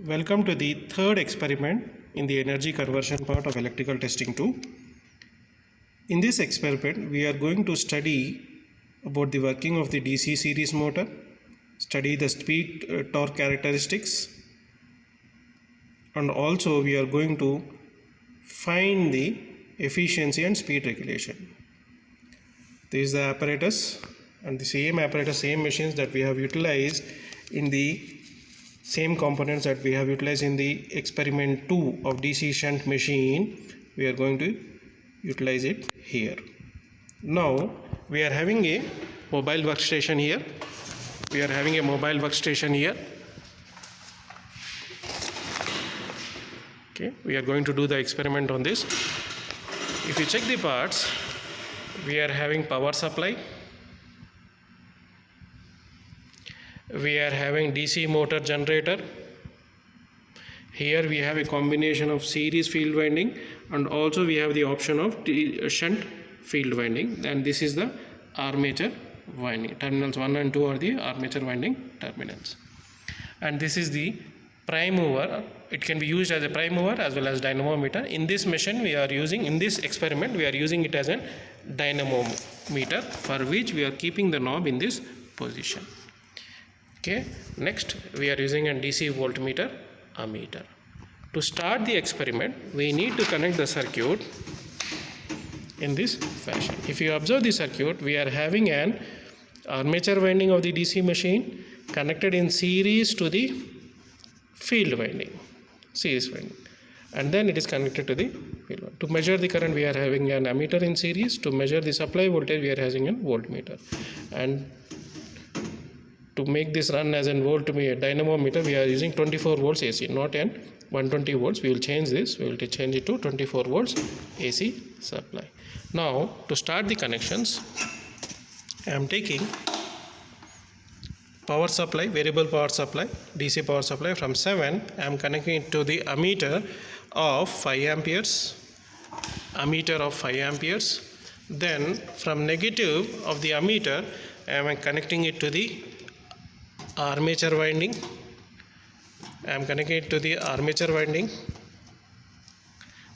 Welcome to the third experiment in the energy conversion part of electrical testing 2. In this experiment, we are going to study about the working of the DC series motor, study the speed torque characteristics, and also we are going to find the efficiency and speed regulation. This is the apparatus, and the same apparatus, same machines that we have utilized in the same components that we have utilized in the experiment 2 of DC shunt machine, we are going to utilize it here. Now we are having a mobile workstation here. Okay, we are going to do the experiment on this. If you check the parts, we are having power supply, we are having DC motor generator. Here we have a combination of series field winding, and also we have the option of shunt field winding, and this is the armature winding. Terminals 1 and 2 are the armature winding terminals, and this is the prime mover. It can be used as a prime mover as well as dynamometer. In this machine we are using, in this experiment we are using it as a dynamometer, for which we are keeping the knob in this position. Okay, next we are using a DC voltmeter ammeter. To start the experiment, we need to connect the circuit in this fashion. If you observe the circuit, we are having an armature winding of the DC machine connected in series to the field winding, series winding, and then it is connected to the field winding. To measure the current, we are having an ammeter in series. To measure the supply voltage, we are having a voltmeter, and to make this run as a dynamometer, we are using 24 volts AC, not an 120 volts. We will change this. We will change it to 24 volts AC supply. Now, to start the connections, I am taking power supply, variable power supply, DC power supply from 7. I am connecting it to the ammeter of 5 amperes. Then from negative of the ammeter, I am connecting it to the armature winding.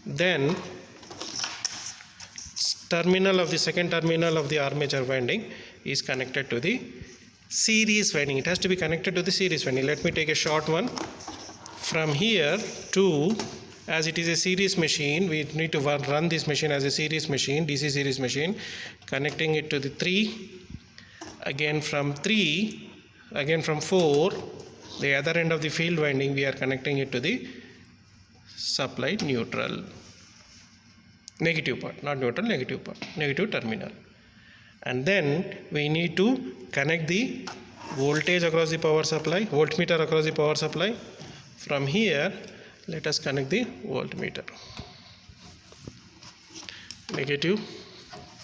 Then terminal of the second terminal of the armature winding is connected to the series winding. It has to be connected to the series winding. Let me take a short one. From here to, as it is a series machine, we need to run this machine as a series machine, DC series machine, connecting it to the 3, again from 4, the other end of the field winding, we are connecting it to the supply neutral, negative part, not neutral, negative part, negative terminal. And then we need to connect the voltage across the power supply, voltmeter across the power supply. From here, let us connect the voltmeter, negative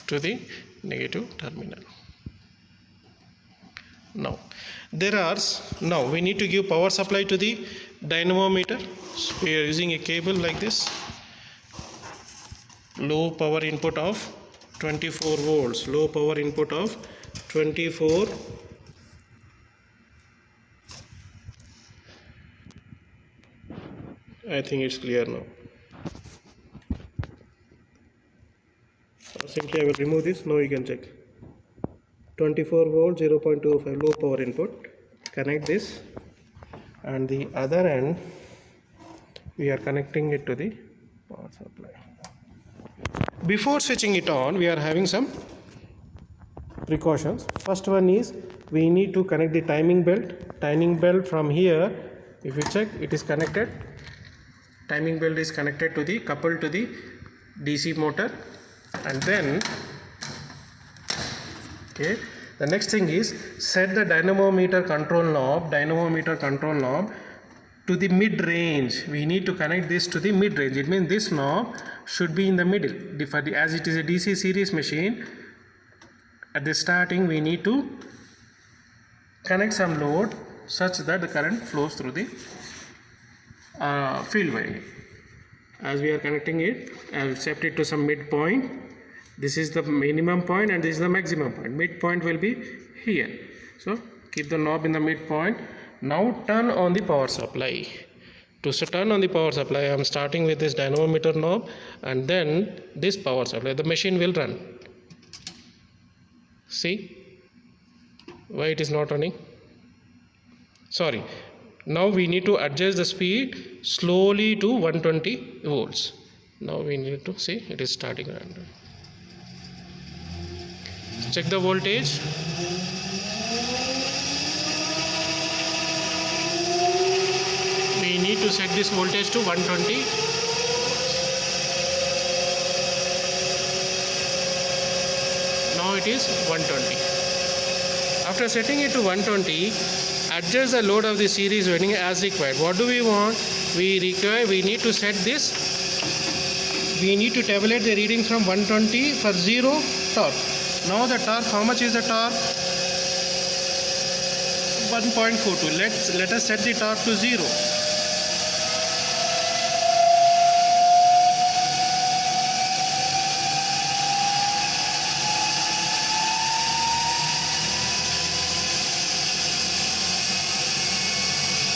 to the negative terminal. Now we need to give power supply to the dynamometer. So we are using a cable like this, low power input of 24 volts, I think it's clear now. Simply I will remove this. Now you can check. 24 volts, 0.25 low power input. Connect this, and the other end we are connecting it to the power supply. Before switching it on, we are having some precautions. First one is we need to connect the timing belt from here. If you check, it is connected. Timing belt is connected to the, coupled to the DC motor. And then the next thing is set the dynamometer control knob to the mid range. We need to connect this to the mid range. It means this knob should be in the middle. As it is a DC series machine, at the starting we need to connect some load such that the current flows through the field winding. As we are connecting it, I will set it to some midpoint. This is the minimum point and this is the maximum point. Midpoint will be here. So keep the knob in the midpoint. Now turn on the power supply. To turn on the power supply, I am starting with this dynamometer knob and then this power supply. The machine will run. See why it is not running? Sorry. Now we need to adjust the speed slowly to 120 volts. Now we need to see it is starting. Check the voltage. We need to set this voltage to 120. Now it is 120. After setting it to 120, adjust the load of the series winding as required. What do we want? We need to set this. We need to tabulate the reading from 120 for 0 torque. Now the torque, how much is the torque? 1.42. Let us set the torque to 0.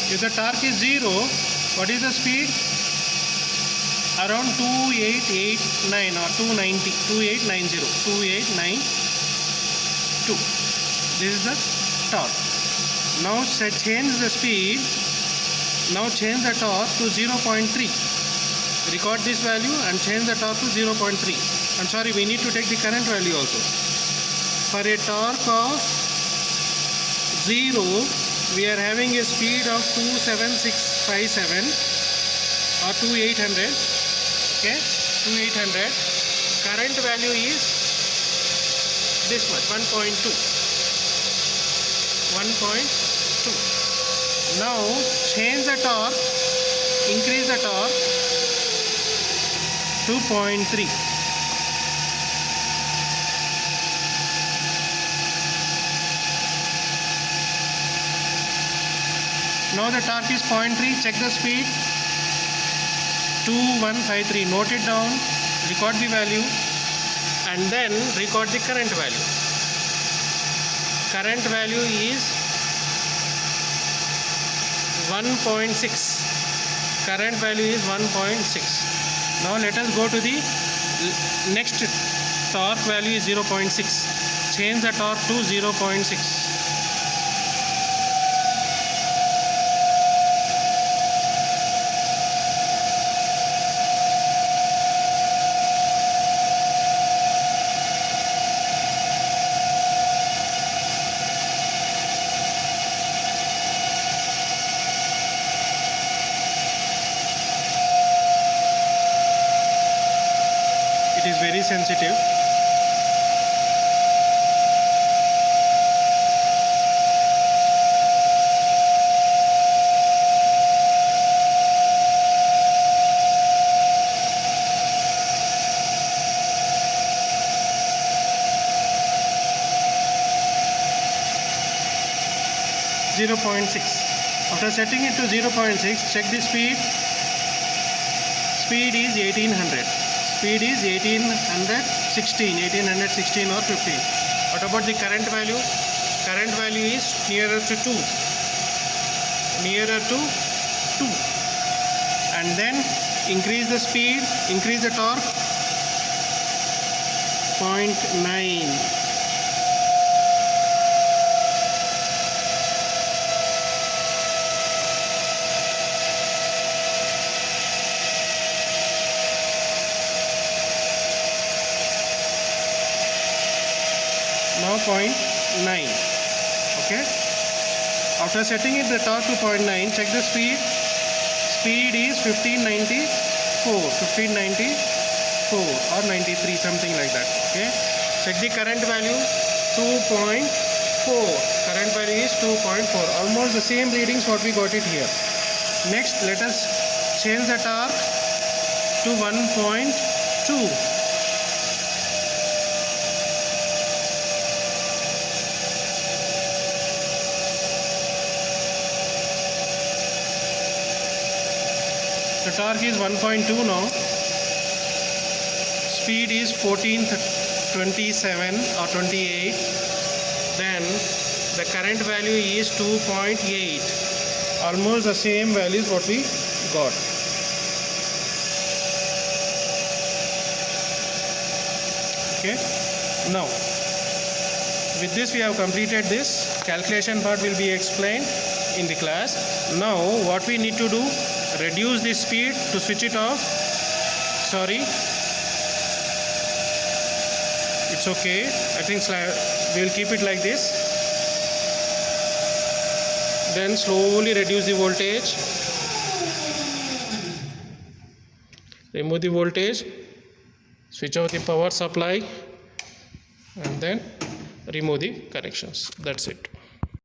If the torque is 0, what is the speed? Around 2889 or 2890, 2892. This is the torque. Now change the speed. Now change the torque to 0.3. Record this value and change the torque to 0.3. I'm sorry, we need to take the current value also. For a torque of 0, we are having a speed of 27657 or 2800. Okay, 2800. Current value is this much, 1.2. 1.2. Now change the torque, increase the torque, 2.3. Now the torque is 0.3. Check the speed. 2153. Note it down. Record the value and then record the current value. Current value is 1.6. Current value is 1.6. Now let us go to the next torque value is 0.6. Change the torque to 0.6. It is very sensitive. After setting it to 0.6, check the speed. Speed is 1800. Speed is 1816 or 15. What about the current value? Current value is nearer to 2. Nearer to 2. And then increase the speed, increase the torque. 0.9. Now 0.9. Okay. After setting it the torque to 0.9, check the speed. Speed is 1594 or 93, something like that. Okay. Check the current value, 2.4. Current value is 2.4. Almost the same readings what we got it here. Next, let us change the torque to 1.2. The torque is 1.2 now. Speed is 1427 or 28. Then the current value is 2.8. almost the same values what we got. Okay, now with this we have completed this. Calculation part will be explained in the class. Now what we need to do, reduce the speed to switch it off. Sorry, it's okay, I think we will keep it like this. Then slowly reduce the voltage, remove the voltage, switch off the power supply, and then remove the connections. That's it.